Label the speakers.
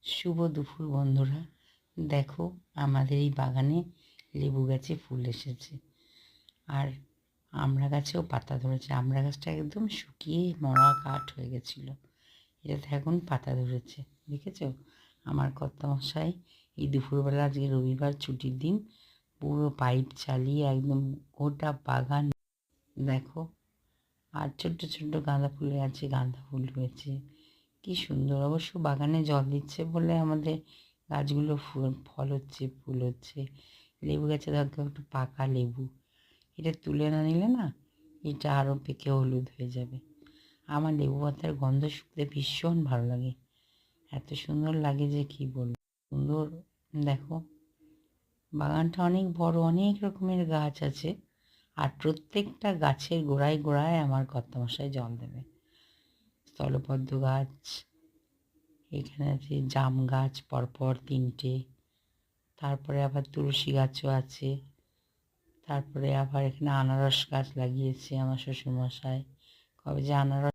Speaker 1: শুভ দুপুর বন্ধুরা। দেখো, আমাদের এই বাগানে লেবু গাছে ফুল এসেছে, আর আমড়া গাছেও পাতা ধরেছে। আমড়া গাছটা একদম শুকিয়ে মরা কাঠ হয়ে গেছিল, এটাতে এখন পাতা ধরেছে। দেখেছো, আমার কর্তামশাই এই দুপুরবেলা, আজকে রবিবার ছুটির দিন, পুরো পাইপ চালিয়ে একদম গোটা বাগান দেখো। আর ছোট্ট ছোট্ট গাঁদা ফুলে আছে, গাঁদা ফুল রয়েছে, কি সুন্দর। অবশ্য বাগানে জল দিচ্ছে বলে আমাদের গাছগুলো ফল হচ্ছে, ফুল হচ্ছে। লেবু গাছে দেখো একটু পাকা লেবু, এটা তুলে না নিলে না এটা আরও পেকে হলুদ হয়ে যাবে। আমার লেবু পাতার গন্ধ শুকতে ভীষণ ভালো লাগে, এত সুন্দর লাগে যে কি বলবো। সুন্দর। দেখো, বাগানটা অনেক বড়, অনেক রকমের গাছ আছে, আর প্রত্যেকটা গাছের গোড়ায় গোড়ায় আমার কর্তামশাই জল দেবে। স্থলপদ্ম গাছ, এখানে আছে জাম গাছ পরপর তিনটে, তারপরে আবার তুলসী গাছও আছে, তারপরে আবার এখানে আনারস গাছ লাগিয়েছে আমার শ্বশুরমশাই। কবে যে আনারস